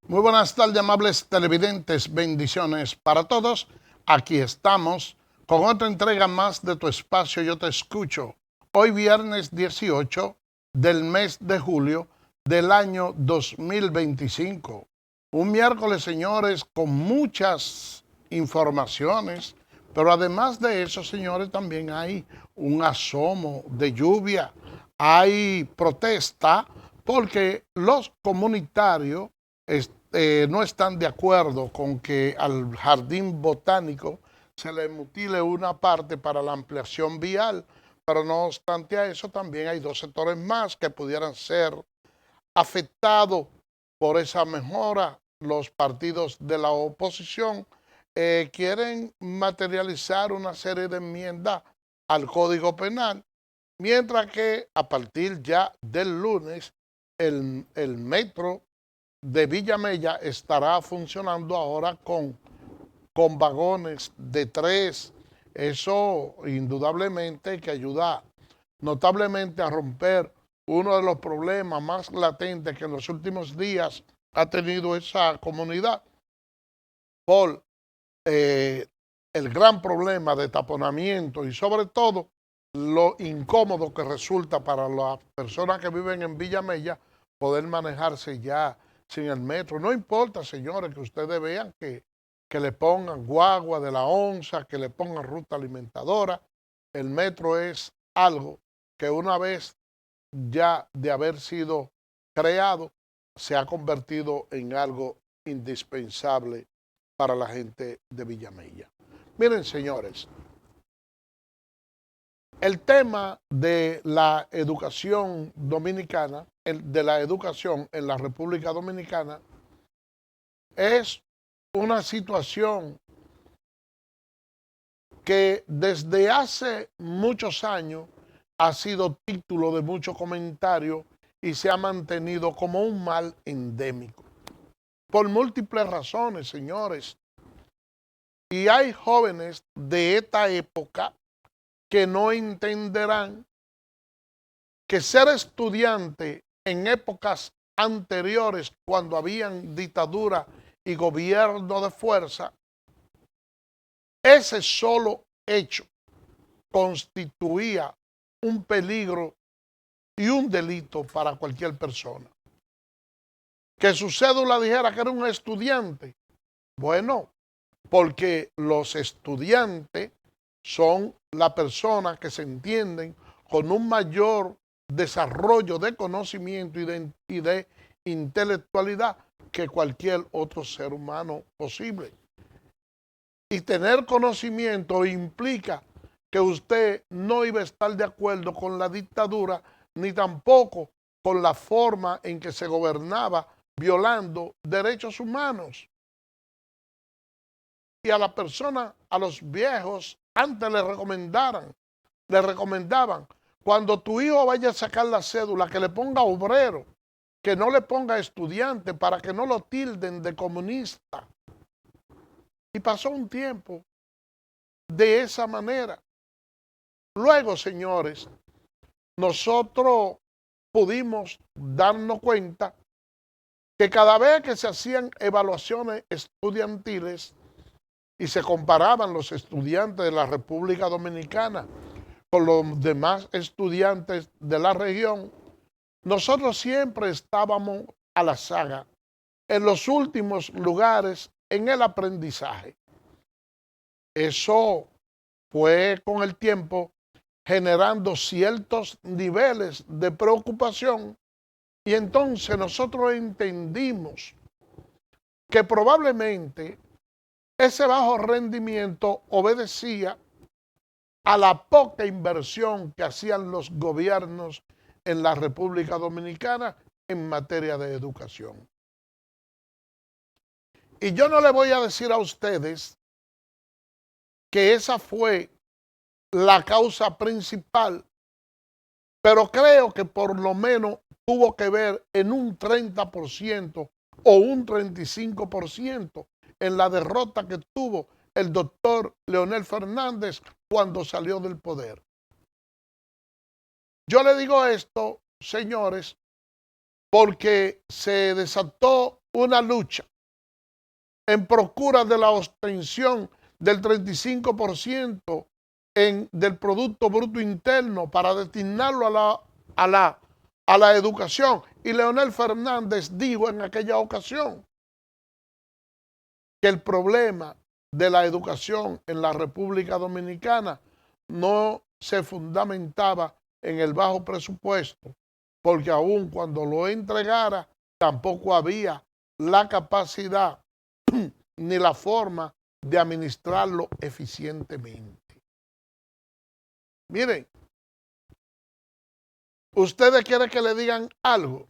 Muy buenas tardes, amables televidentes. Bendiciones para todos. Aquí estamos con otra entrega más de tu espacio Yo Te Escucho. Hoy viernes 18 del mes de julio del año 2025. Un miércoles, señores, con muchas informaciones, pero además de eso, señores, también hay un asomo de lluvia. Hay protesta porque los comunitarios no están de acuerdo con que al jardín botánico se le mutile una parte para la ampliación vial, pero no obstante a eso también hay dos sectores más que pudieran ser afectados por esa mejora. Los partidos de la oposición quieren materializar una serie de enmiendas al Código Penal, mientras que a partir ya del lunes el metro de Villamella estará funcionando ahora con vagones de 3. Eso indudablemente que ayuda notablemente a romper uno de los problemas más latentes que en los últimos días ha tenido esa comunidad por el gran problema de taponamiento y sobre todo lo incómodo que resulta para las personas que viven en Villamella poder manejarse ya sin el metro. No importa, señores, que ustedes vean que le pongan guagua de la onza, que le pongan ruta alimentadora. El metro es algo que una vez ya de haber sido creado, se ha convertido en algo indispensable para la gente de Villamella. Miren, señores, el tema de la educación dominicana, de la educación en la República Dominicana, es una situación que desde hace muchos años ha sido título de muchos comentarios y se ha mantenido como un mal endémico. Por múltiples razones, señores. Y hay jóvenes de esta época que no entenderán que ser estudiante en épocas anteriores, cuando habían dictadura y gobierno de fuerza, ese solo hecho constituía un peligro y un delito para cualquier persona. Que su cédula dijera que era un estudiante. Bueno, porque los estudiantes son las personas que se entienden con un mayor desarrollo de conocimiento y de intelectualidad que cualquier otro ser humano posible. Y tener conocimiento implica que usted no iba a estar de acuerdo con la dictadura, ni tampoco con la forma en que se gobernaba violando derechos humanos. Y a la persona, a los viejos, antes le recomendaban, cuando tu hijo vaya a sacar la cédula, que le ponga obrero, que no le ponga estudiante, para que no lo tilden de comunista. Y pasó un tiempo de esa manera. Luego, señores, nosotros pudimos darnos cuenta que cada vez que se hacían evaluaciones estudiantiles y se comparaban los estudiantes de la República Dominicana con los demás estudiantes de la región, nosotros siempre estábamos a la saga, en los últimos lugares en el aprendizaje. Eso fue con el tiempo generando ciertos niveles de preocupación y entonces nosotros entendimos que probablemente ese bajo rendimiento obedecía a la poca inversión que hacían los gobiernos en la República Dominicana en materia de educación. Y yo no le voy a decir a ustedes que esa fue la causa principal, pero creo que por lo menos tuvo que ver en un 30% o un 35% en la derrota que tuvo el doctor Leonel Fernández cuando salió del poder. Yo le digo esto, señores, porque se desató una lucha en procura de la obtención del 35% del Producto Bruto Interno para destinarlo a la educación. Y Leonel Fernández dijo en aquella ocasión que el problema de la educación en la República Dominicana no se fundamentaba en el bajo presupuesto, porque aun cuando lo entregara, tampoco había la capacidad ni la forma de administrarlo eficientemente. Miren, ¿ustedes quieren que le digan algo?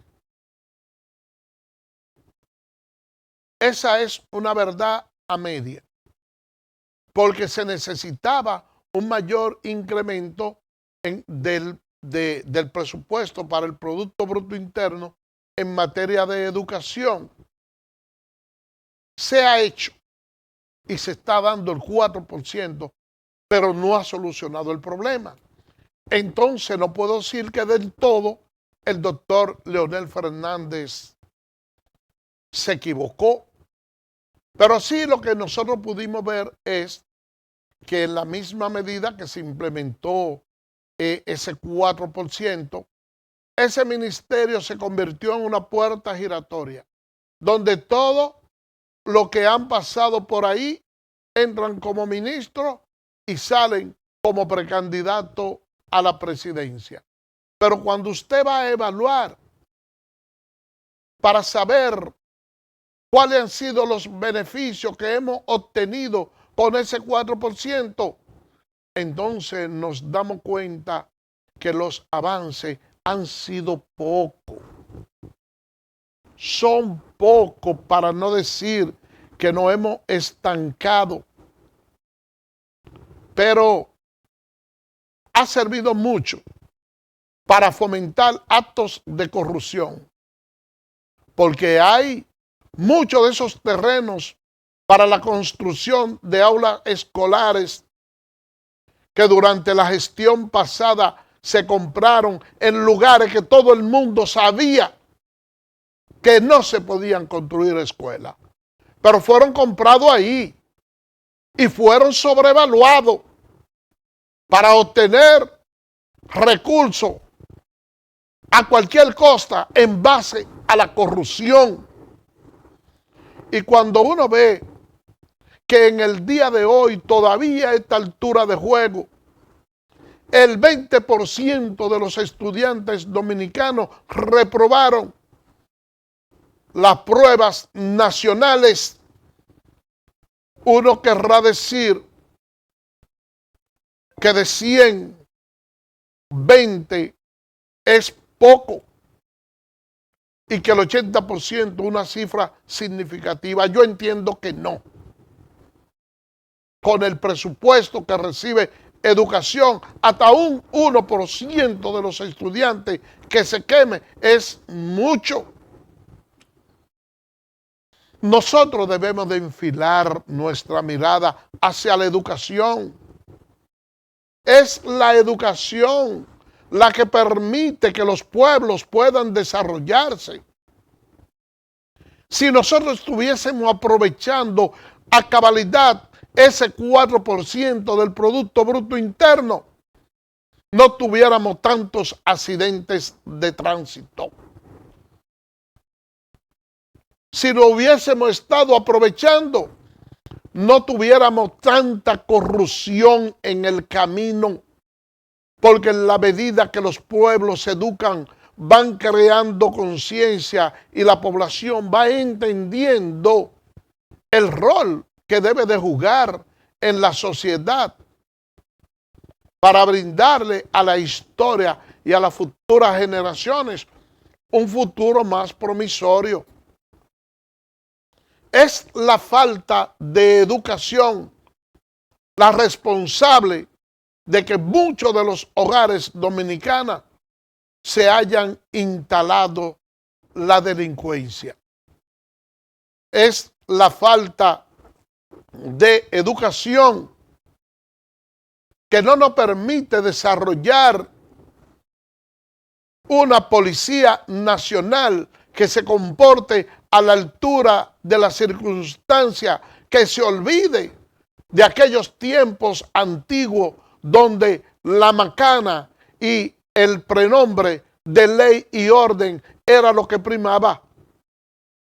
Esa es una verdad a media, porque se necesitaba un mayor incremento del presupuesto para el Producto Bruto Interno en materia de educación. Se ha hecho y se está dando el 4%, pero no ha solucionado el problema. Entonces no puedo decir que del todo el doctor Leonel Fernández se equivocó, pero sí lo que nosotros pudimos ver es que en la misma medida que se implementó ese 4%, ese ministerio se convirtió en una puerta giratoria, donde todo lo que han pasado por ahí entran como ministros y salen como precandidato a la presidencia. Pero cuando usted va a evaluar para saber cuáles han sido los beneficios que hemos obtenido con ese 4%, entonces nos damos cuenta que los avances han sido pocos. Son pocos, para no decir que nos hemos estancado. Pero ha servido mucho para fomentar actos de corrupción, porque hay muchos de esos terrenos para la construcción de aulas escolares que durante la gestión pasada se compraron en lugares que todo el mundo sabía que no se podían construir escuelas, pero fueron comprados ahí y fueron sobrevaluados para obtener recursos a cualquier costa en base a la corrupción. Y cuando uno ve que en el día de hoy, todavía a esta altura de juego, el 20% de los estudiantes dominicanos reprobaron las pruebas nacionales, uno querrá decir que de 100, 20 es poco y que el 80% es una cifra significativa. Yo entiendo que no. Con el presupuesto que recibe educación, hasta un 1% de los estudiantes que se queme es mucho. Nosotros debemos de enfilar nuestra mirada hacia la educación. Es la educación la que permite que los pueblos puedan desarrollarse. Si nosotros estuviésemos aprovechando a cabalidad ese 4% del Producto Bruto Interno, no tuviéramos tantos accidentes de tránsito. Si lo hubiésemos estado aprovechando, no tuviéramos tanta corrupción en el camino, porque en la medida que los pueblos se educan, van creando conciencia y la población va entendiendo el rol que debe de jugar en la sociedad para brindarle a la historia y a las futuras generaciones un futuro más promisorio. Es la falta de educación la responsable de que muchos de los hogares dominicanos se hayan instalado la delincuencia. Es la falta de educación que no nos permite desarrollar una policía nacional que se comporte a la altura de la circunstancia, que se olvide de aquellos tiempos antiguos donde la macana y el prenombre de ley y orden era lo que primaba.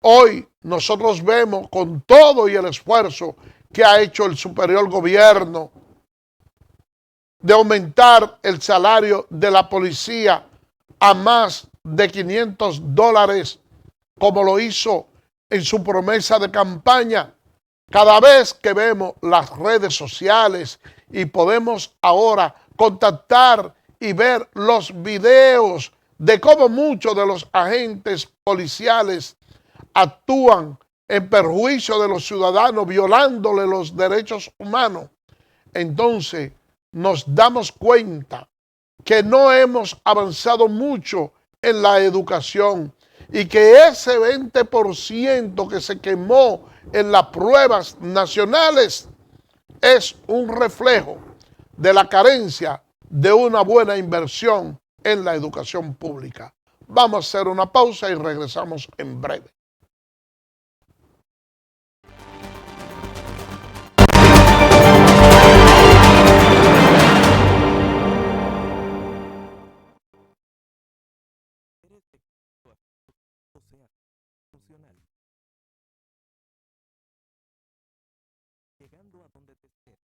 Hoy nosotros vemos con todo y el esfuerzo que ha hecho el superior gobierno de aumentar el salario de la policía a más de $500, como lo hizo en su promesa de campaña. Cada vez que vemos las redes sociales y podemos ahora contactar y ver los videos de cómo muchos de los agentes policiales actúan en perjuicio de los ciudadanos, violándole los derechos humanos, entonces nos damos cuenta que no hemos avanzado mucho en la educación y que ese 20% que se quemó en las pruebas nacionales es un reflejo de la carencia de una buena inversión en la educación pública. Vamos a hacer una pausa y regresamos en breve. Llegando a donde te estés,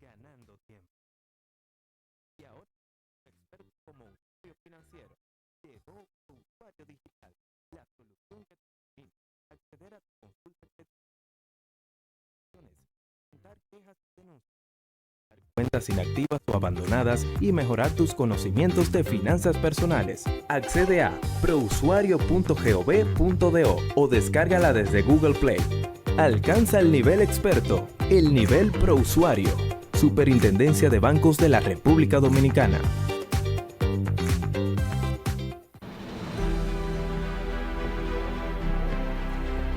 ganando tiempo. Y ahora, experto como usuario financiero, llegó Usuario Digital, la solución que te permite acceder a tu consulta de presentar quejas y denuncias, cuentas inactivas o abandonadas y mejorar tus conocimientos de finanzas personales. Accede a prousuario.gov.do o descárgala desde Google Play. Alcanza el nivel experto, el nivel prousuario. Superintendencia de Bancos de la República Dominicana.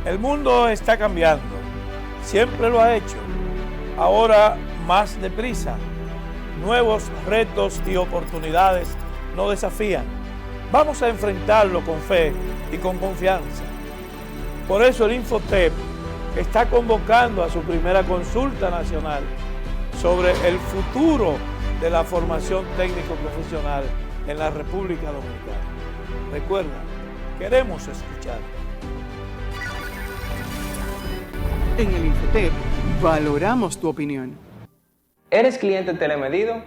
El mundo está cambiando. Siempre lo ha hecho. Ahora más deprisa. Nuevos retos y oportunidades nos desafían. Vamos a enfrentarlo con fe y con confianza. Por eso el Infotep está convocando a su primera consulta nacional sobre el futuro de la formación técnico-profesional en la República Dominicana. Recuerda, queremos escuchar. En el Infotep valoramos tu opinión. ¿Eres cliente Telemedido?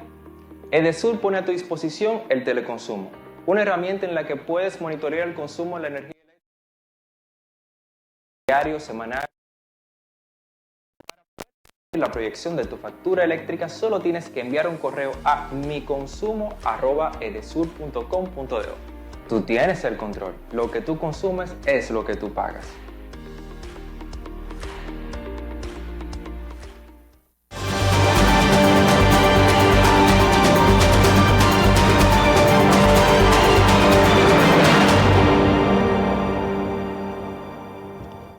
Edesur pone a tu disposición el teleconsumo, una herramienta en la que puedes monitorear el consumo de la energía eléctrica diario, semanal. Para poder ver la proyección de tu factura eléctrica, solo tienes que enviar un correo a miconsumo@edesur.com.do. Tú tienes el control. Lo que tú consumes es lo que tú pagas.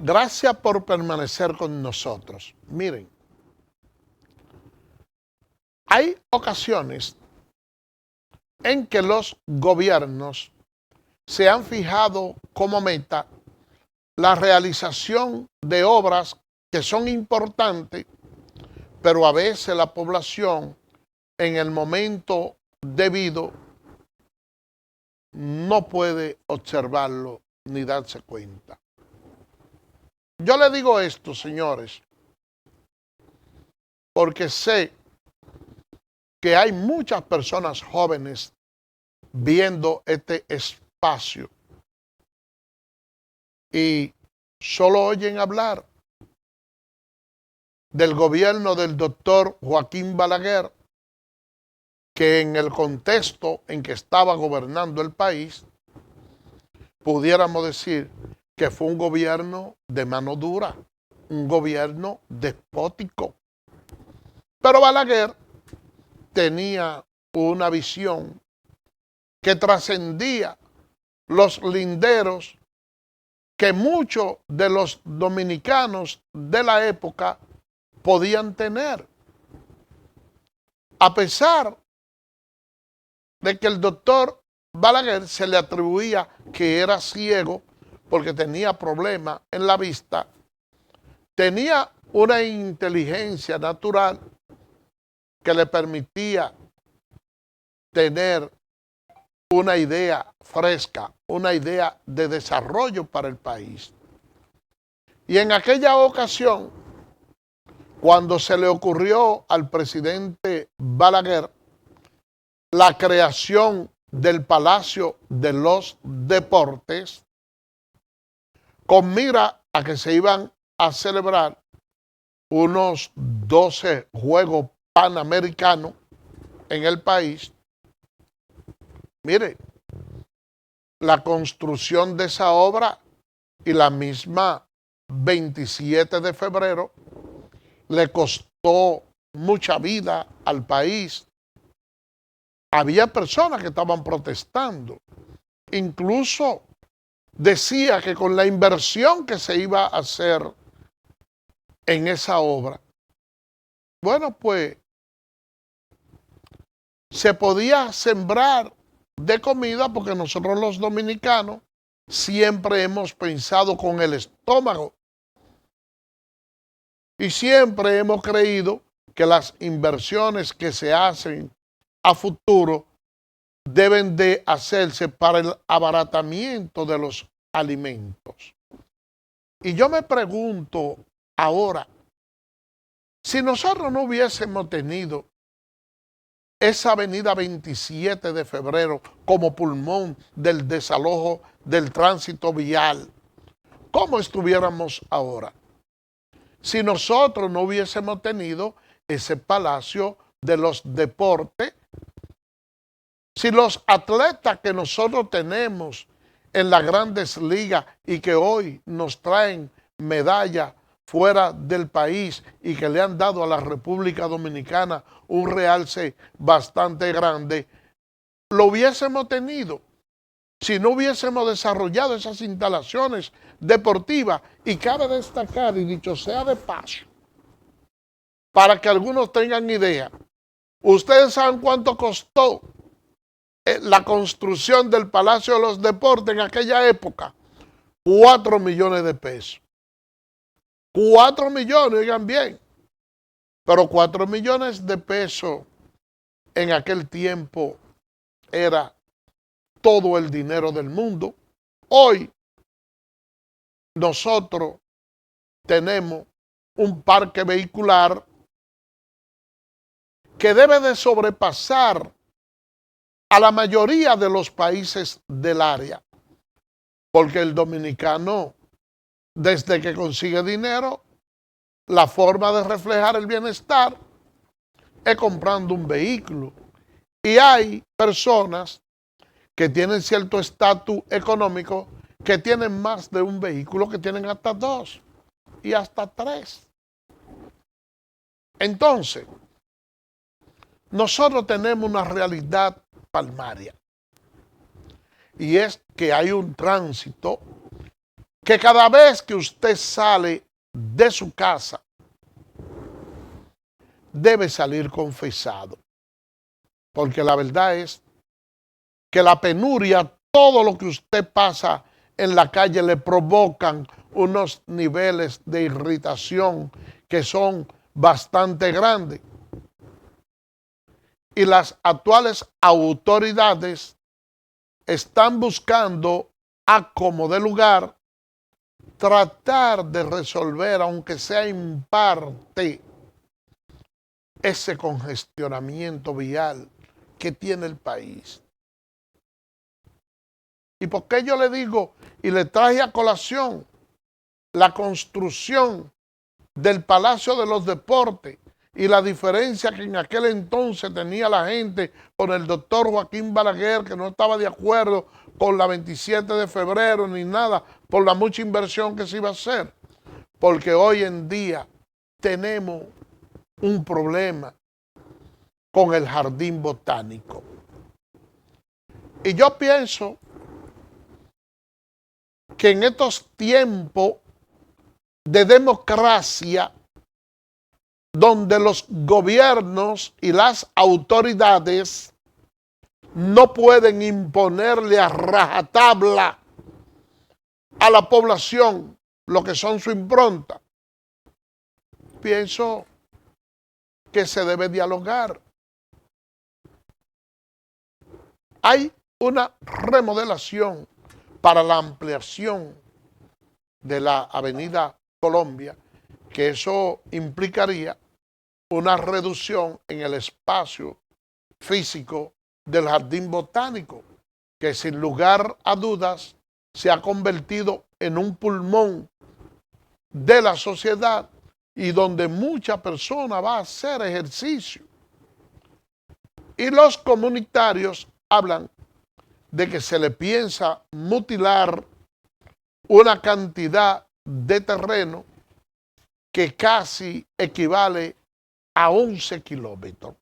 Gracias por permanecer con nosotros. Miren, hay ocasiones en que los gobiernos se han fijado como meta la realización de obras que son importantes, pero a veces la población en el momento debido no puede observarlo ni darse cuenta. Yo le digo esto, señores, porque sé que hay muchas personas jóvenes viendo este espacio y solo oyen hablar del gobierno del doctor Joaquín Balaguer, que en el contexto en que estaba gobernando el país, pudiéramos decir que fue un gobierno de mano dura, un gobierno despótico. Pero Balaguer tenía una visión que trascendía los linderos que muchos de los dominicanos de la época podían tener. A pesar de que el doctor Balaguer se le atribuía que era ciego porque tenía problemas en la vista, tenía una inteligencia natural que le permitía tener una idea fresca, una idea de desarrollo para el país. Y en aquella ocasión, cuando se le ocurrió al presidente Balaguer la creación del Palacio de los Deportes, con mira a que se iban a celebrar unos 12 Juegos Panamericanos en el país, mire, la construcción de esa obra y la misma 27 de febrero le costó mucha vida al país. Había personas que estaban protestando. Incluso decía que con la inversión que se iba a hacer en esa obra, bueno, pues se podía sembrar de comida porque nosotros los dominicanos siempre hemos pensado con el estómago y siempre hemos creído que las inversiones que se hacen a futuro deben de hacerse para el abaratamiento de los alimentos. Y yo me pregunto ahora, si nosotros no hubiésemos tenido esa avenida 27 de febrero como pulmón del desalojo del tránsito vial, ¿cómo estuviéramos ahora? Si nosotros no hubiésemos tenido ese Palacio de los Deportes, si los atletas que nosotros tenemos en las grandes ligas y que hoy nos traen medallas fuera del país y que le han dado a la República Dominicana un realce bastante grande, lo hubiésemos tenido si no hubiésemos desarrollado esas instalaciones deportivas. Y cabe destacar, y dicho sea de paso, para que algunos tengan idea, ustedes saben cuánto costó la construcción del Palacio de los Deportes en aquella época. 4 millones de pesos. 4 millones, oigan bien. Pero 4 millones de pesos en aquel tiempo era todo el dinero del mundo. Hoy nosotros tenemos un parque vehicular que debe de sobrepasar a la mayoría de los países del área, porque el dominicano, desde que consigue dinero, la forma de reflejar el bienestar es comprando un vehículo. Y hay personas que tienen cierto estatus económico que tienen más de un vehículo, que tienen hasta 2 y hasta 3. Entonces, nosotros tenemos una realidad palmaria, y es que hay un tránsito que cada vez que usted sale de su casa debe salir confesado, porque la verdad es que la penuria, todo lo que usted pasa en la calle le provocan unos niveles de irritación que son bastante grandes. Y las actuales autoridades están buscando, a como de lugar, tratar de resolver, aunque sea en parte, ese congestionamiento vial que tiene el país. ¿Y por qué yo le digo y le traje a colación la construcción del Palacio de los Deportes y la diferencia que en aquel entonces tenía la gente con el doctor Joaquín Balaguer, que no estaba de acuerdo con la 27 de febrero ni nada, por la mucha inversión que se iba a hacer? Porque hoy en día tenemos un problema con el jardín botánico. Y yo pienso que en estos tiempos de democracia, donde los gobiernos y las autoridades no pueden imponerle a rajatabla a la población lo que son su impronta. Pienso que se debe dialogar. Hay una remodelación para la ampliación de la Avenida Colombia, que eso implicaría una reducción en el espacio físico del Jardín Botánico, que sin lugar a dudas se ha convertido en un pulmón de la sociedad y donde mucha persona va a hacer ejercicio. Y los comunitarios hablan de que se le piensa mutilar una cantidad de terreno que casi equivale a 11 kilómetros.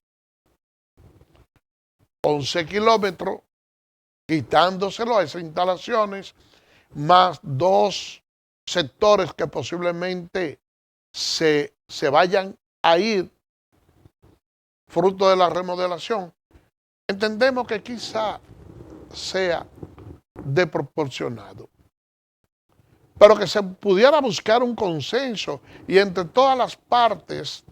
11 kilómetros, quitándoselo a esas instalaciones, más 2 sectores que posiblemente se vayan a ir fruto de la remodelación. Entendemos que quizá sea desproporcionado, pero que se pudiera buscar un consenso y entre todas las partes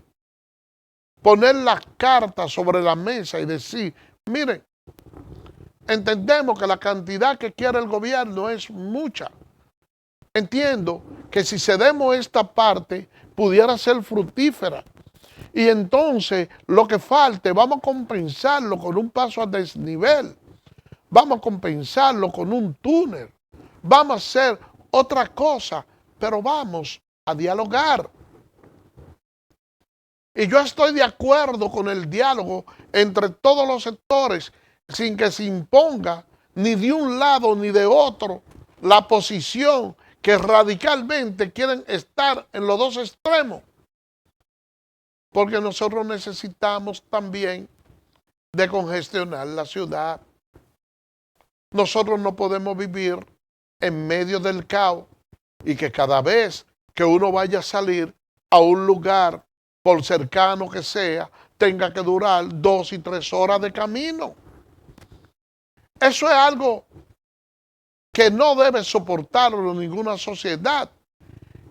poner las cartas sobre la mesa y decir, miren, entendemos que la cantidad que quiere el gobierno es mucha. Entiendo que si cedemos esta parte pudiera ser fructífera. Y entonces lo que falte vamos a compensarlo con un paso a desnivel. Vamos a compensarlo con un túnel. Vamos a hacer otra cosa, pero vamos a dialogar. Y yo estoy de acuerdo con el diálogo entre todos los sectores, sin que se imponga ni de un lado ni de otro la posición que radicalmente quieren estar en los dos extremos. Porque nosotros necesitamos también descongestionar la ciudad. Nosotros no podemos vivir en medio del caos y que cada vez que uno vaya a salir a un lugar, por cercano que sea, tenga que durar 2 y 3 horas de camino. Eso es algo que no debe soportarlo ninguna sociedad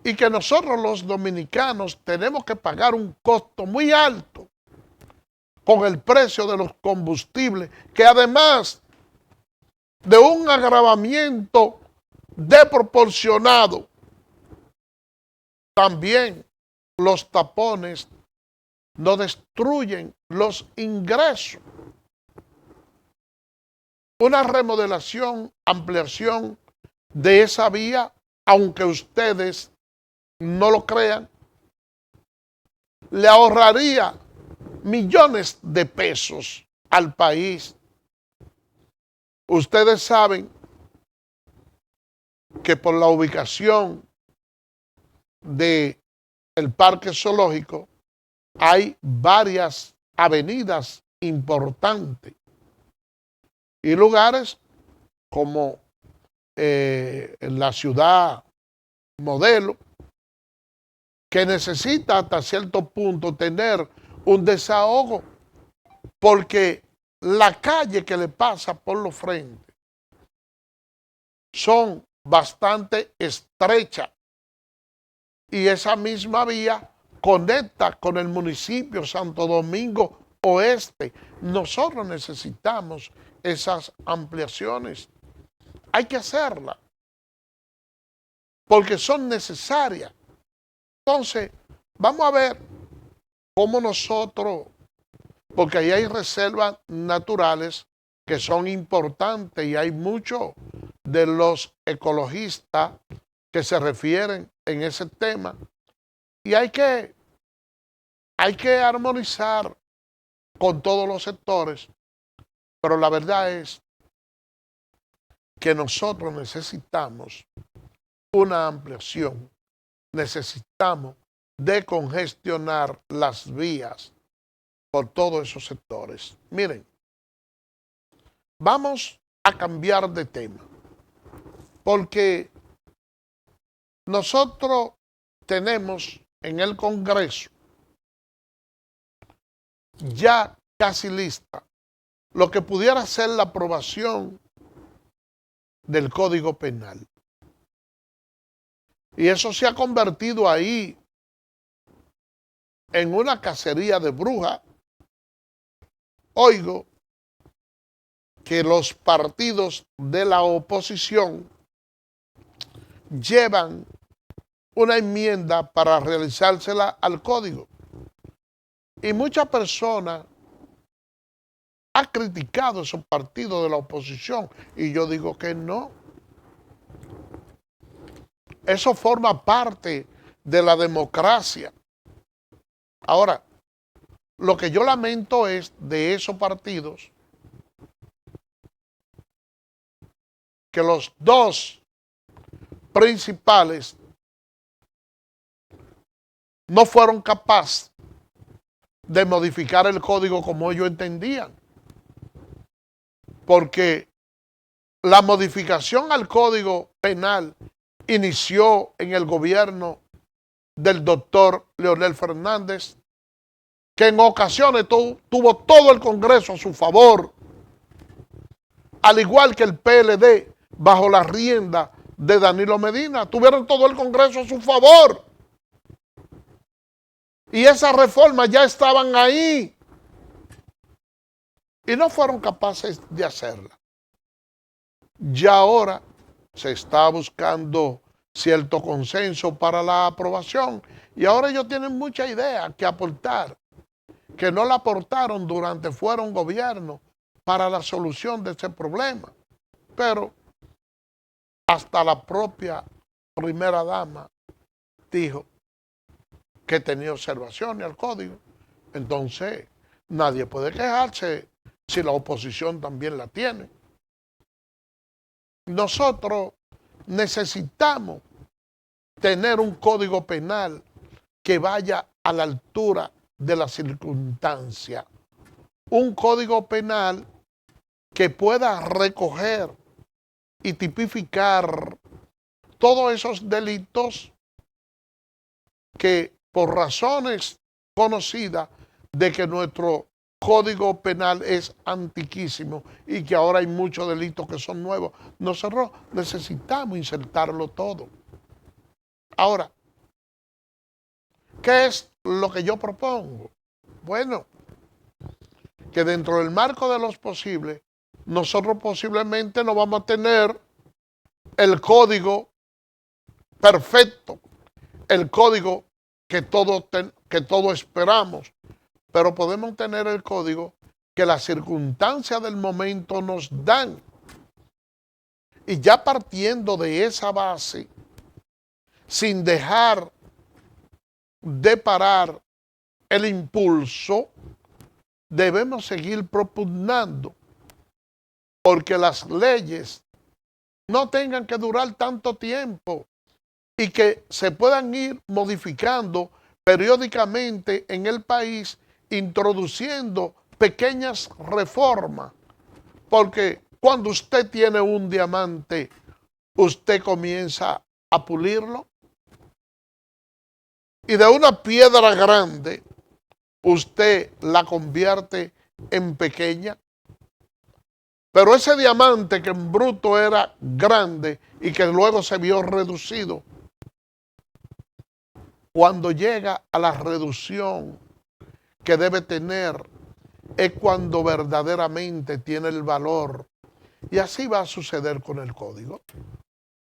y que nosotros los dominicanos tenemos que pagar un costo muy alto con el precio de los combustibles, que además de un agravamiento desproporcionado, también los tapones no destruyen los ingresos. Una remodelación, ampliación de esa vía, aunque ustedes no lo crean, le ahorraría millones de pesos al país. Ustedes saben que por la ubicación del parque zoológico hay varias avenidas importantes y lugares como en la ciudad modelo, que necesita hasta cierto punto tener un desahogo, porque la calle que le pasa por los frentes son bastante estrechas y esa misma vía conecta con el municipio Santo Domingo Oeste. Nosotros necesitamos esas ampliaciones. Hay que hacerlas porque son necesarias. Entonces, vamos a ver cómo nosotros, porque ahí hay reservas naturales que son importantes y hay muchos de los ecologistas que se refieren en ese tema y hay que armonizar con todos los sectores, pero la verdad es que nosotros necesitamos una ampliación, necesitamos descongestionar las vías por todos esos sectores. Miren, vamos a cambiar de tema, porque nosotros tenemos en el Congreso ya casi lista lo que pudiera ser la aprobación del Código Penal. Y eso se ha convertido ahí en una cacería de brujas. Oigo que los partidos de la oposición llevan una enmienda para realizársela al código. Y muchas personas han criticado esos partidos de la oposición. Y yo digo que no. Eso forma parte de la democracia. Ahora, lo que yo lamento es de esos partidos que los dos principales no fueron capaces de modificar el código como ellos entendían. Porque la modificación al Código Penal inició en el gobierno del doctor Leonel Fernández, que en ocasiones tuvo todo el Congreso a su favor, al igual que el PLD, bajo la rienda de Danilo Medina, tuvieron todo el Congreso a su favor. Y esas reformas ya estaban ahí. Y no fueron capaces de hacerla. Ya ahora se está buscando cierto consenso para la aprobación. Y ahora ellos tienen mucha idea que aportar, que no la aportaron durante fueron gobierno para la solución de ese problema. Pero hasta la propia primera dama dijo que tenía observaciones al código. Entonces, nadie puede quejarse si la oposición también la tiene. Nosotros necesitamos tener un código penal que vaya a la altura de la circunstancia. Un código penal que pueda recoger y tipificar todos esos delitos que por razones conocidas de que nuestro Código Penal es antiquísimo y que ahora hay muchos delitos que son nuevos. Nosotros necesitamos insertarlo todo. Ahora, ¿qué es lo que yo propongo? Bueno, que dentro del marco de los posibles, nosotros posiblemente no vamos a tener el código perfecto, el código que todos esperamos, pero podemos tener el código que las circunstancias del momento nos dan. Y ya partiendo de esa base, sin dejar de parar el impulso, debemos seguir propugnando porque las leyes no tengan que durar tanto tiempo y que se puedan ir modificando periódicamente en el país, introduciendo pequeñas reformas, porque cuando usted tiene un diamante, usted comienza a pulirlo y de una piedra grande usted la convierte en pequeña. Pero ese diamante que en bruto era grande y que luego se vio reducido, cuando llega a la reducción que debe tener, es cuando verdaderamente tiene el valor. Y así va a suceder con el código.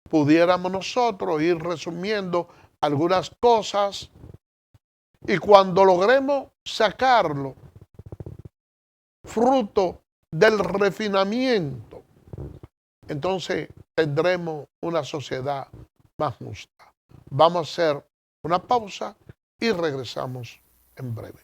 Pudiéramos nosotros ir resumiendo algunas cosas y cuando logremos sacarlo, fruto del refinamiento, entonces tendremos una sociedad más justa. Vamos a hacer una pausa y regresamos en breve.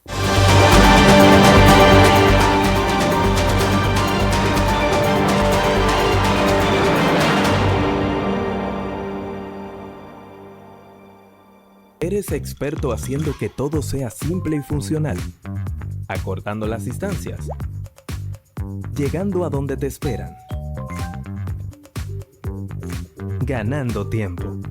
¿Eres experto haciendo que todo sea simple y funcional? Acortando las distancias. Llegando a donde te esperan. Ganando tiempo.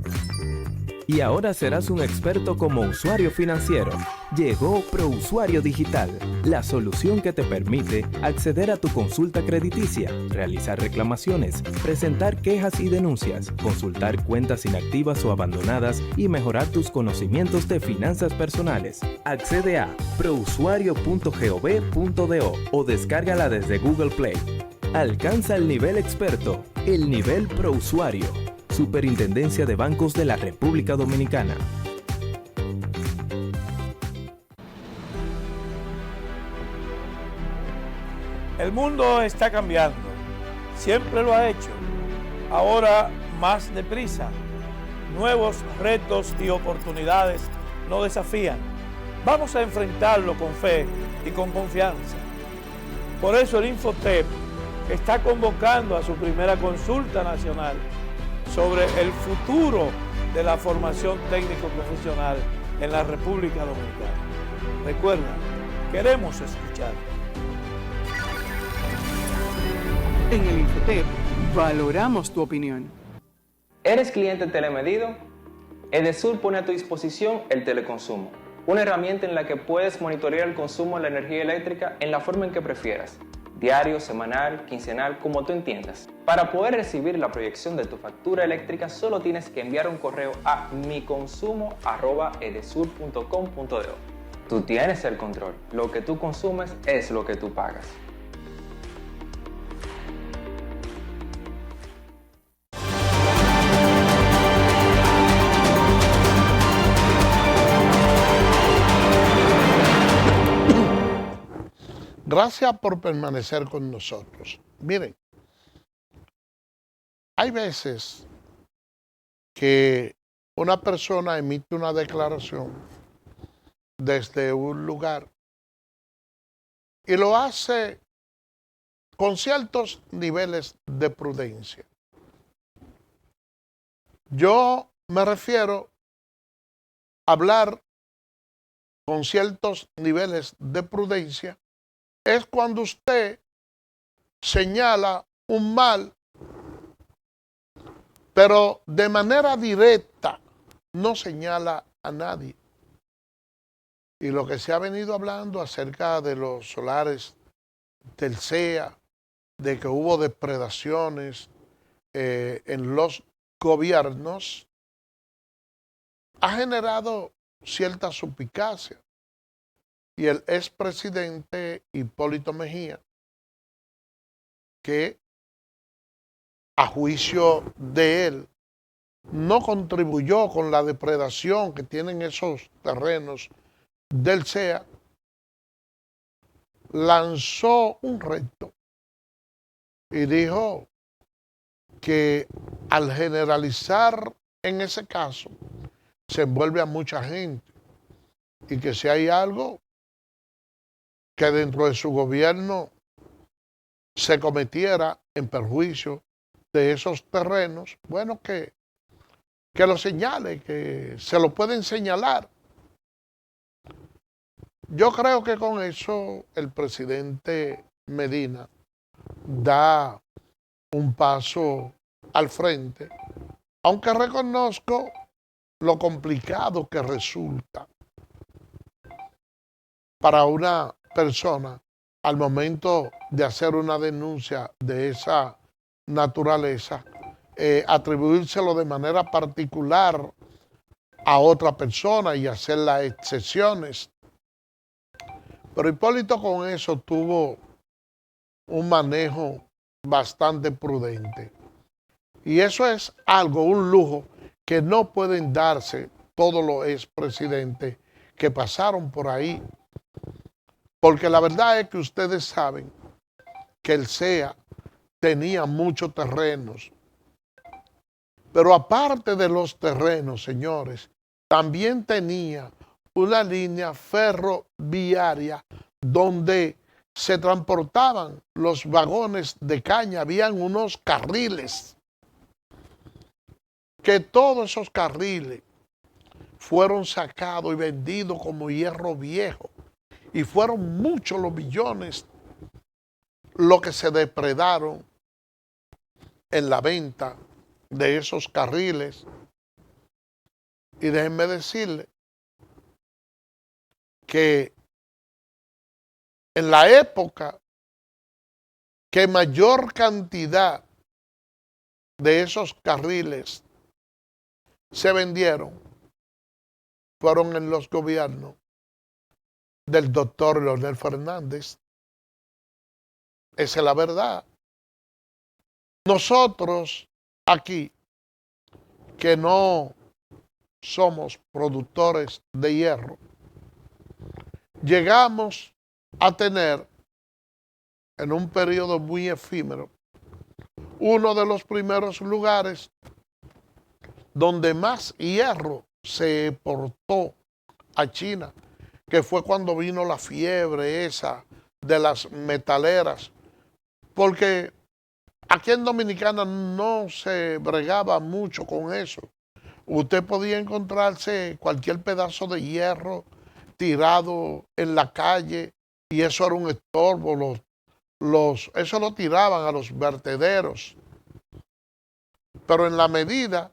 Y ahora serás un experto como usuario financiero. Llegó ProUsuario Digital, la solución que te permite acceder a tu consulta crediticia, realizar reclamaciones, presentar quejas y denuncias, consultar cuentas inactivas o abandonadas y mejorar tus conocimientos de finanzas personales. Accede a prousuario.gov.do o descárgala desde Google Play. Alcanza el nivel experto, el nivel ProUsuario. Superintendencia de Bancos de la República Dominicana. El mundo está cambiando, siempre lo ha hecho, ahora más deprisa. Nuevos retos y oportunidades nos desafían. Vamos a enfrentarlo con fe y con confianza. Por eso el Infotep está convocando a su primera consulta nacional sobre el futuro de la formación técnico-profesional en la República Dominicana. Recuerda, queremos escuchar. En el Infotep valoramos tu opinión. ¿Eres cliente telemedido? Edesur pone a tu disposición el teleconsumo, una herramienta en la que puedes monitorear el consumo de la energía eléctrica en la forma en que prefieras, diario, semanal, quincenal, como tú entiendas. Para poder recibir la proyección de tu factura eléctrica, solo tienes que enviar un correo a miconsumo@edesur.com.do. Tú tienes el control. Lo que tú consumes es lo que tú pagas. Gracias por permanecer con nosotros. Miren, hay veces que una persona emite una declaración desde un lugar y lo hace con ciertos niveles de prudencia. Yo me refiero a hablar con ciertos niveles de prudencia es cuando usted señala un mal, pero de manera directa no señala a nadie. Y lo que se ha venido hablando acerca de los solares del CEA, de que hubo depredaciones en los gobiernos, ha generado cierta suspicacia. Y el expresidente Hipólito Mejía, que a juicio de él no contribuyó con la depredación que tienen esos terrenos del CEA, lanzó un reto y dijo que al generalizar en ese caso se envuelve a mucha gente y que si hay algo que dentro de su gobierno se cometiera en perjuicio de esos terrenos, bueno, que lo señale, que se lo pueden señalar. Yo creo que con eso el presidente Medina da un paso al frente, aunque reconozco lo complicado que resulta para una persona al momento de hacer una denuncia de esa naturaleza, atribuírselo de manera particular a otra persona y hacer las excepciones. Pero Hipólito con eso tuvo un manejo bastante prudente. Y eso es algo, un lujo, que no pueden darse todos los expresidentes que pasaron por ahí. Porque la verdad es que ustedes saben que el CEA tenía muchos terrenos. Pero aparte de los terrenos, señores, también tenía una línea ferroviaria donde se transportaban los vagones de caña. Habían unos carriles, que todos esos carriles fueron sacados y vendidos como hierro viejo. Y fueron muchos los billones lo que se depredaron en la venta de esos carriles. Y déjenme decirle que en la época que mayor cantidad de esos carriles se vendieron fueron en los gobiernos del doctor Leonel Fernández. Esa es la verdad. Nosotros aquí, que no somos productores de hierro, llegamos a tener en un periodo muy efímero uno de los primeros lugares donde más hierro se exportó a China, que fue cuando vino la fiebre esa de las metaleras, porque aquí en Dominicana no se bregaba mucho con eso. Usted podía encontrarse cualquier pedazo de hierro tirado en la calle y eso era un estorbo. Eso lo tiraban a los vertederos. Pero en la medida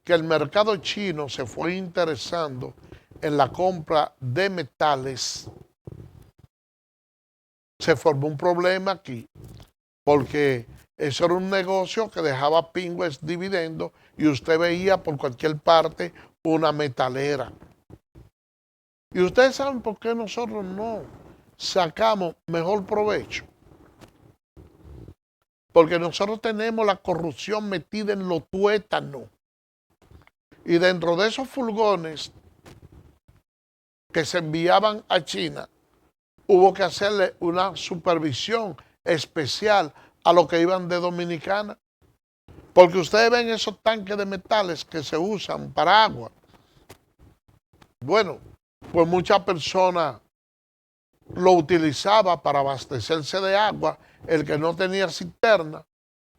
que el mercado chino se fue interesando en la compra de metales, se formó un problema aquí, porque eso era un negocio que dejaba pingües dividendos y usted veía por cualquier parte una metalera. Y ustedes saben por qué nosotros no sacamos mejor provecho. Porque nosotros tenemos la corrupción metida en los tuétanos. Y dentro de esos furgones que se enviaban a China, hubo que hacerle una supervisión especial a los que iban de Dominicana. Porque ustedes ven esos tanques de metales que se usan para agua. Bueno, pues muchas personas lo utilizaba para abastecerse de agua, el que no tenía cisterna,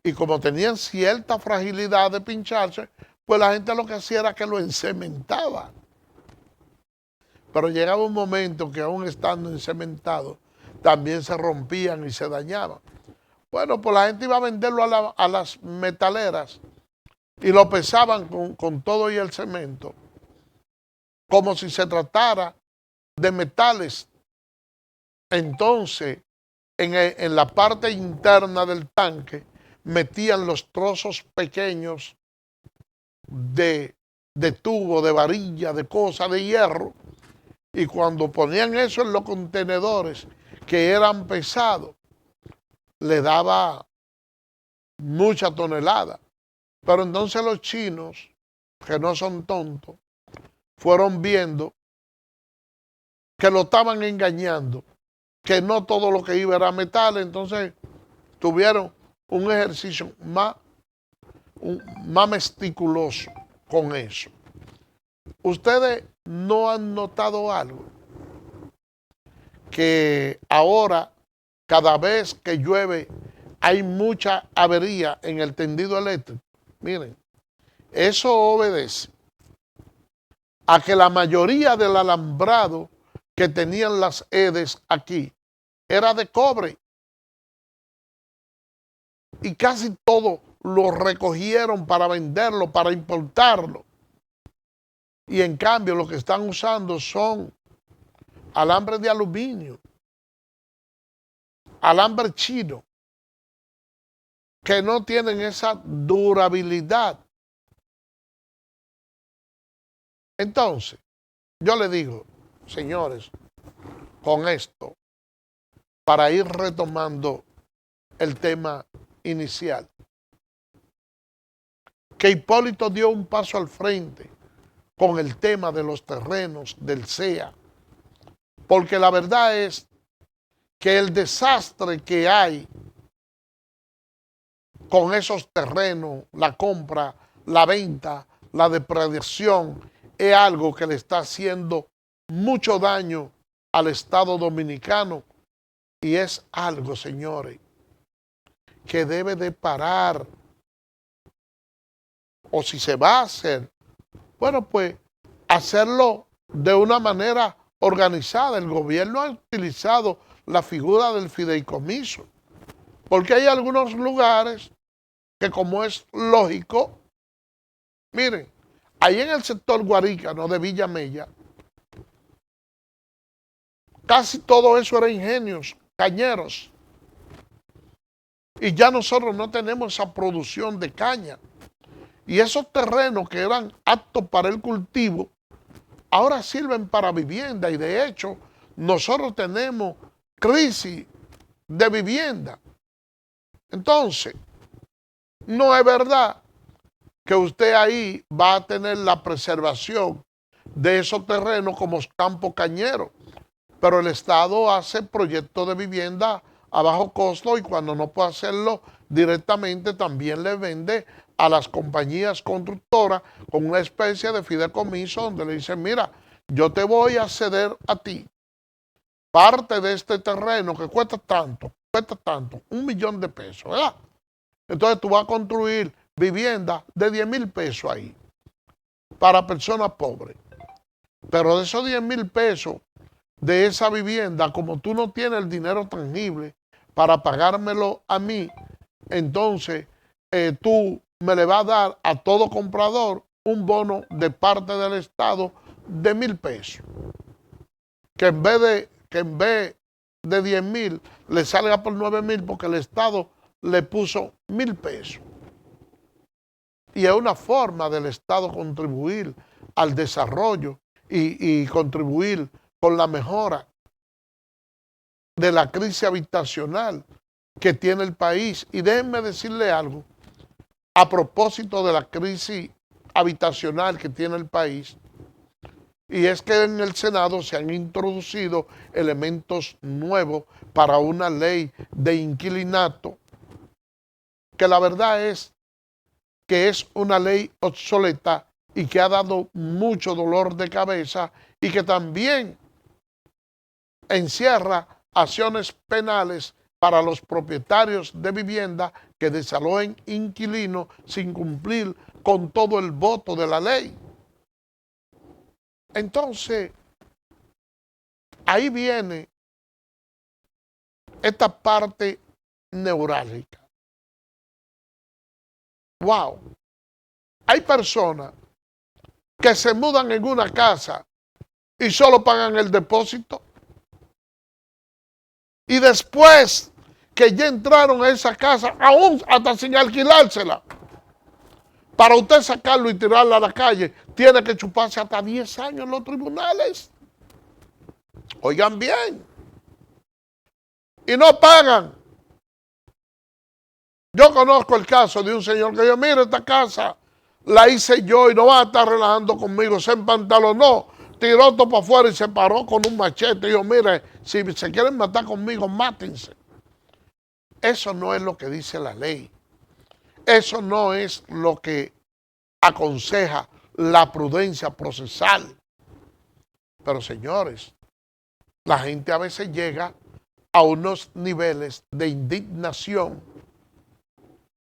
y como tenían cierta fragilidad de pincharse, pues la gente lo que hacía era que lo encementaba. Pero llegaba un momento que aún estando encementados, también se rompían y se dañaban. Bueno, pues la gente iba a venderlo a las metaleras y lo pesaban con todo y el cemento, como si se tratara de metales. Entonces, en la parte interna del tanque, metían los trozos pequeños de tubo, de varilla, de cosas, de hierro, y cuando ponían eso en los contenedores, que eran pesados, le daba mucha tonelada. Pero entonces los chinos, que no son tontos, fueron viendo que lo estaban engañando, que no todo lo que iba era metal, entonces tuvieron un ejercicio más meticuloso con eso. Ustedes no han notado algo, que ahora cada vez que llueve hay mucha avería en el tendido eléctrico. Miren, eso obedece a que la mayoría del alambrado que tenían las EDES aquí era de cobre. Y casi todo lo recogieron para venderlo, para importarlo. Y en cambio lo que están usando son alambres de aluminio, alambre chino, que no tienen esa durabilidad. Entonces, yo le digo, señores, con esto, para ir retomando el tema inicial, que Hipólito dio un paso al frente con el tema de los terrenos del CEA, porque la verdad es que el desastre que hay con esos terrenos, la compra, la venta, la depredación, es algo que le está haciendo mucho daño al Estado dominicano y es algo, señores, que debe de parar. O si se va a hacer, bueno, pues hacerlo de una manera organizada. El gobierno ha utilizado la figura del fideicomiso, porque hay algunos lugares que, como es lógico, miren, ahí en el sector Guarícano de Villamella, casi todo eso era ingenios, cañeros. Y ya nosotros no tenemos esa producción de caña. Y esos terrenos que eran aptos para el cultivo, ahora sirven para vivienda. Y de hecho, nosotros tenemos crisis de vivienda. Entonces, no es verdad que usted ahí va a tener la preservación de esos terrenos como campo cañero. Pero el Estado hace proyectos de vivienda a bajo costo y cuando no puede hacerlo directamente también le vende a las compañías constructoras con una especie de fideicomiso donde le dicen, mira, yo te voy a ceder a ti parte de este terreno que cuesta tanto, 1 millón de pesos, ¿verdad? Entonces tú vas a construir vivienda de 10,000 pesos ahí para personas pobres. Pero de esos 10,000 pesos de esa vivienda, como tú no tienes el dinero tangible para pagármelo a mí, entonces tú me le vas a dar a todo comprador un bono de parte del Estado de 1,000 pesos. Que en vez de 10,000 le salga por 9,000 porque el Estado le puso 1,000 pesos. Y es una forma del Estado contribuir al desarrollo y contribuir con la mejora de la crisis habitacional que tiene el país. Y déjenme decirle algo, a propósito de la crisis habitacional que tiene el país, y es que en el Senado se han introducido elementos nuevos para una ley de inquilinato, que la verdad es que es una ley obsoleta y que ha dado mucho dolor de cabeza y que también encierra acciones penales para los propietarios de vivienda que desalojen inquilinos sin cumplir con todo el voto de la ley. Entonces, ahí viene esta parte neurálgica. Wow. Hay personas que se mudan en una casa y solo pagan el depósito. Y después que ya entraron a esa casa, aún hasta sin alquilársela, para usted sacarlo y tirarlo a la calle, tiene que chuparse hasta 10 años en los tribunales. Oigan bien. Y no pagan. Yo conozco el caso de un señor que dijo, mira, esta casa la hice yo y no va a estar relajando conmigo. Se empantalonó, tiró todo para afuera y se paró con un machete. Y yo, mire, si se quieren matar conmigo, mátense. Eso no es lo que dice la ley. Eso no es lo que aconseja la prudencia procesal. Pero señores, la gente a veces llega a unos niveles de indignación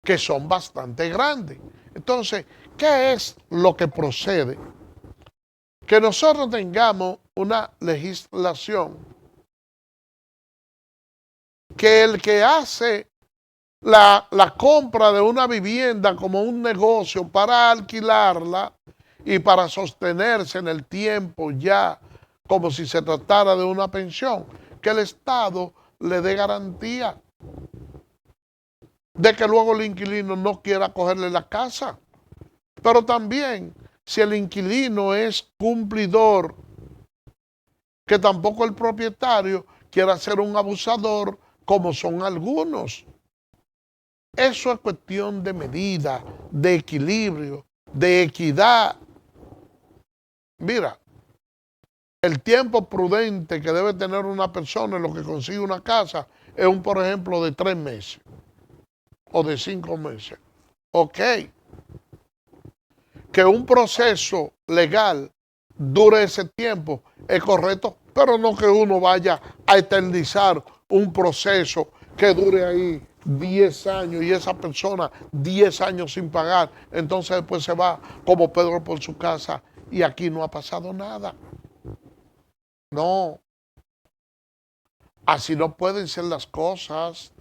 que son bastante grandes. Entonces, ¿qué es lo que procede? Que nosotros tengamos una legislación que el que hace la compra de una vivienda como un negocio para alquilarla y para sostenerse en el tiempo ya como si se tratara de una pensión, que el Estado le dé garantía de que luego el inquilino no quiera cogerle la casa. Pero también, si el inquilino es cumplidor, que tampoco el propietario quiera ser un abusador como son algunos. Eso es cuestión de medida, de equilibrio, de equidad. Mira, el tiempo prudente que debe tener una persona en lo que consigue una casa es por ejemplo, de 3 meses o de 5 meses. Ok. Que un proceso legal dure ese tiempo es correcto, pero no que uno vaya a eternizar un proceso que dure ahí 10 años y esa persona 10 años sin pagar, entonces después se va como Pedro por su casa y aquí no ha pasado nada. No, así no pueden ser las cosas.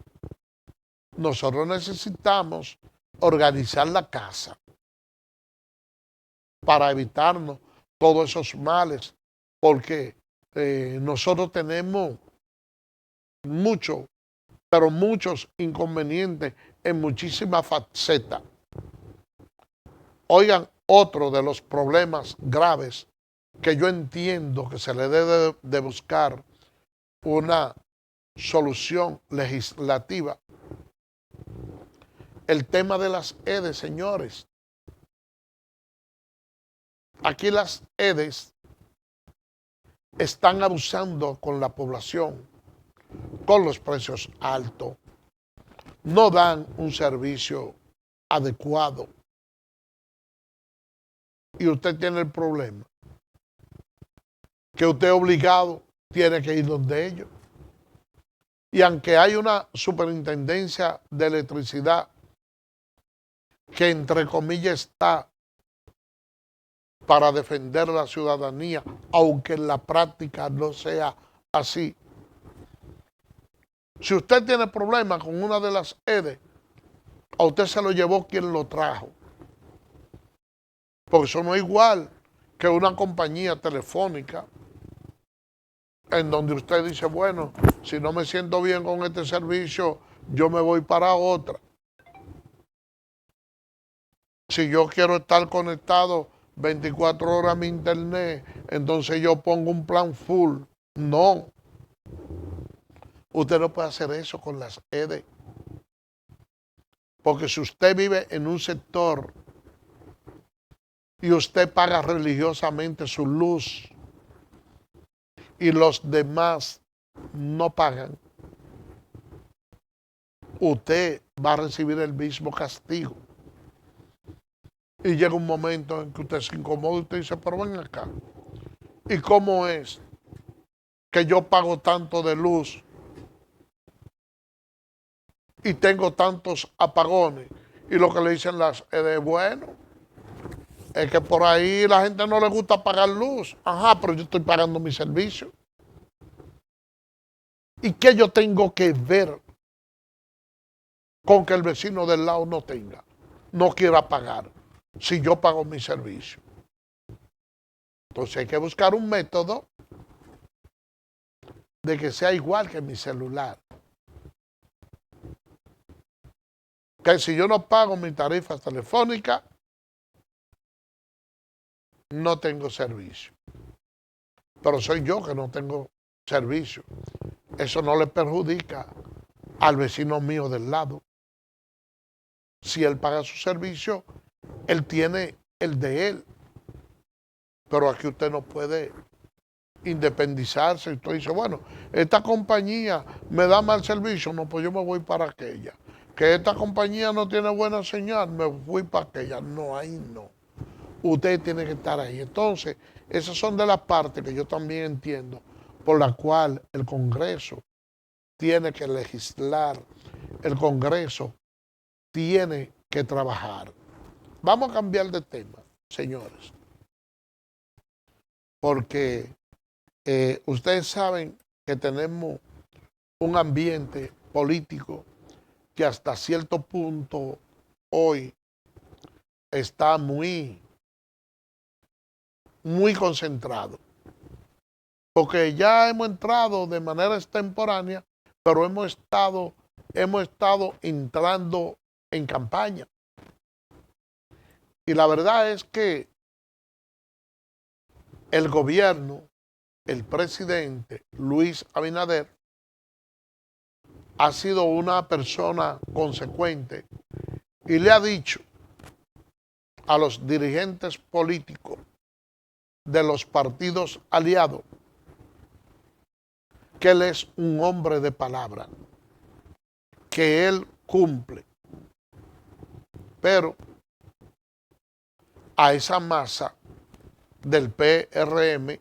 Nosotros necesitamos organizar la casa para evitarnos todos esos males, porque nosotros tenemos muchos, pero muchos inconvenientes en muchísimas facetas. Oigan, otro de los problemas graves que yo entiendo que se le debe de buscar una solución legislativa, el tema de las EDES, señores. Aquí las EDES están abusando con la población, con los precios altos, no dan un servicio adecuado. Y usted tiene el problema que usted obligado tiene que ir donde ellos. Y aunque hay una superintendencia de electricidad que entre comillas está para defender la ciudadanía, aunque en la práctica no sea así. Si usted tiene problemas con una de las EDES, a usted se lo llevó quien lo trajo. Porque eso no es igual que una compañía telefónica en donde usted dice, bueno, si no me siento bien con este servicio, yo me voy para otra. Si yo quiero estar conectado 24 horas a mi internet, entonces yo pongo un plan full. No. Usted no puede hacer eso con las EDES. Porque si usted vive en un sector y usted paga religiosamente su luz y los demás no pagan, usted va a recibir el mismo castigo. Y llega un momento en que usted se incomoda y usted dice, pero ven acá, ¿y cómo es que yo pago tanto de luz y tengo tantos apagones? Y lo que le dicen las EDES, bueno, es que por ahí la gente no le gusta pagar luz. Ajá, pero yo estoy pagando mi servicio. ¿Y qué yo tengo que ver con que el vecino del lado no tenga, no quiera pagar, si yo pago mi servicio? Entonces hay que buscar un método de que sea igual que mi celular. Que si yo no pago mi tarifa telefónica, no tengo servicio. Pero soy yo que no tengo servicio. Eso no le perjudica al vecino mío del lado. Si él paga su servicio, él tiene el de él. Pero aquí usted no puede independizarse. Usted dice, bueno, esta compañía me da mal servicio, no, pues yo me voy para aquella. Que esta compañía no tiene buena señal, me voy para aquella. No, ahí no. Usted tiene que estar ahí. Entonces, esas son de las partes que yo también entiendo, por la cual el Congreso tiene que legislar, el Congreso tiene que trabajar. Vamos a cambiar de tema, señores, porque ustedes saben que tenemos un ambiente político que hasta cierto punto hoy está muy concentrado. Porque ya hemos entrado de manera extemporánea, pero hemos estado entrando en campaña. Y la verdad es que el gobierno, el presidente Luis Abinader, ha sido una persona consecuente y le ha dicho a los dirigentes políticos de los partidos aliados que él es un hombre de palabra, que él cumple. Pero a esa masa del PRM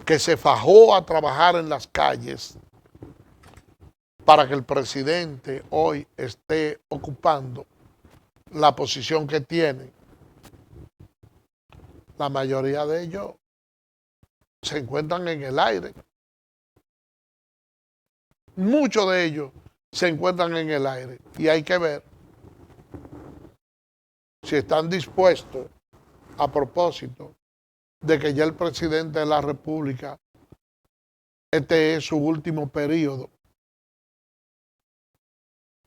que se fajó a trabajar en las calles para que el presidente hoy esté ocupando la posición que tiene, la mayoría de ellos se encuentran en el aire. Muchos de ellos se encuentran en el aire y hay que ver si están dispuestos, a propósito de que ya el presidente de la República este es su último periodo,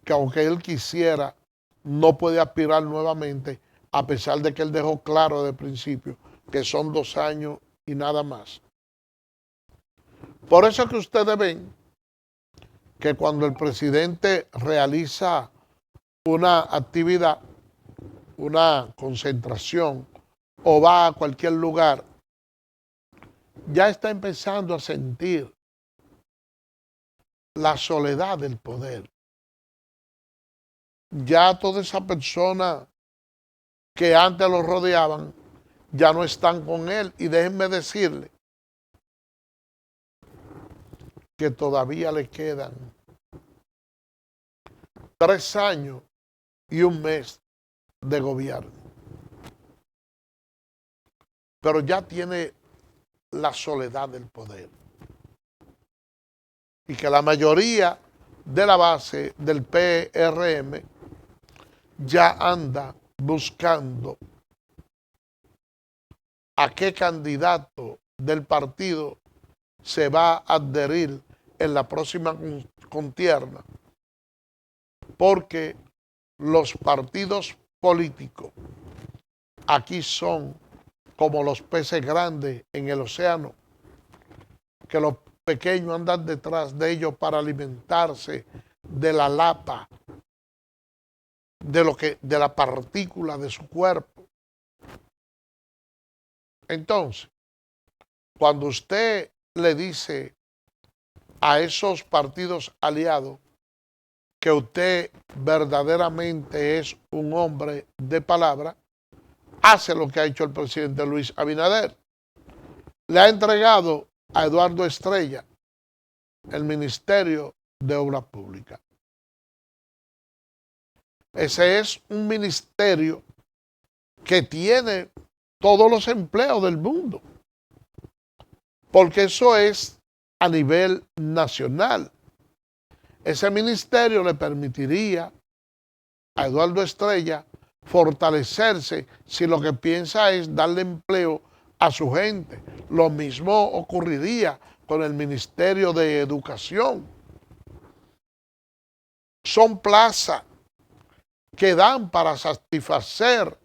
que aunque él quisiera, no puede aspirar nuevamente, a pesar de que él dejó claro de principio que son 2 años y nada más. Por eso que ustedes ven que cuando el presidente realiza una actividad, una concentración o va a cualquier lugar, ya está empezando a sentir la soledad del poder. Ya toda esa persona que antes lo rodeaban ya no están con él. Y déjenme decirle que todavía le quedan 3 años y 1 mes de gobierno. Pero ya tiene la soledad del poder. Y que la mayoría de la base del PRM ya anda buscando a qué candidato del partido se va a adherir en la próxima contienda, porque los partidos políticos aquí son como los peces grandes en el océano, que los pequeños andan detrás de ellos para alimentarse de la lapa, de la partícula de su cuerpo. Entonces, cuando usted le dice a esos partidos aliados que usted verdaderamente es un hombre de palabra, hace lo que ha hecho el presidente Luis Abinader. Le ha entregado a Eduardo Estrella el Ministerio de Obras Públicas. Ese es un ministerio que tiene todos los empleos del mundo, porque eso es a nivel nacional. Ese ministerio le permitiría a Eduardo Estrella fortalecerse si lo que piensa es darle empleo a su gente. Lo mismo ocurriría con el Ministerio de Educación. Son plazas que dan para satisfacer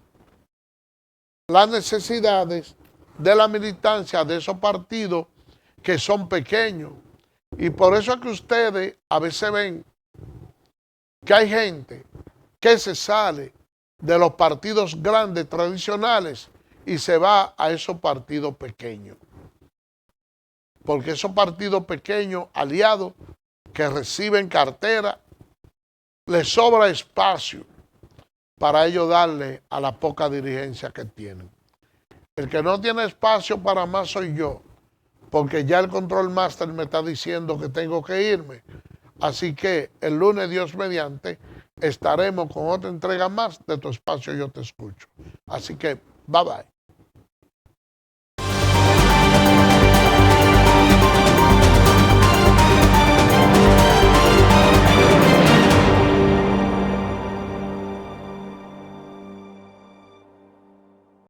las necesidades de la militancia de esos partidos que son pequeños. Y por eso es que ustedes a veces ven que hay gente que se sale de los partidos grandes tradicionales y se va a esos partidos pequeños. Porque esos partidos pequeños aliados que reciben cartera, les sobra espacio para ellos darle a la poca dirigencia que tienen. El que no tiene espacio para más soy yo, porque ya el Control Master me está diciendo que tengo que irme. Así que el lunes, Dios mediante, estaremos con otra entrega más de Tu Espacio Yo Te Escucho. Así que, bye bye.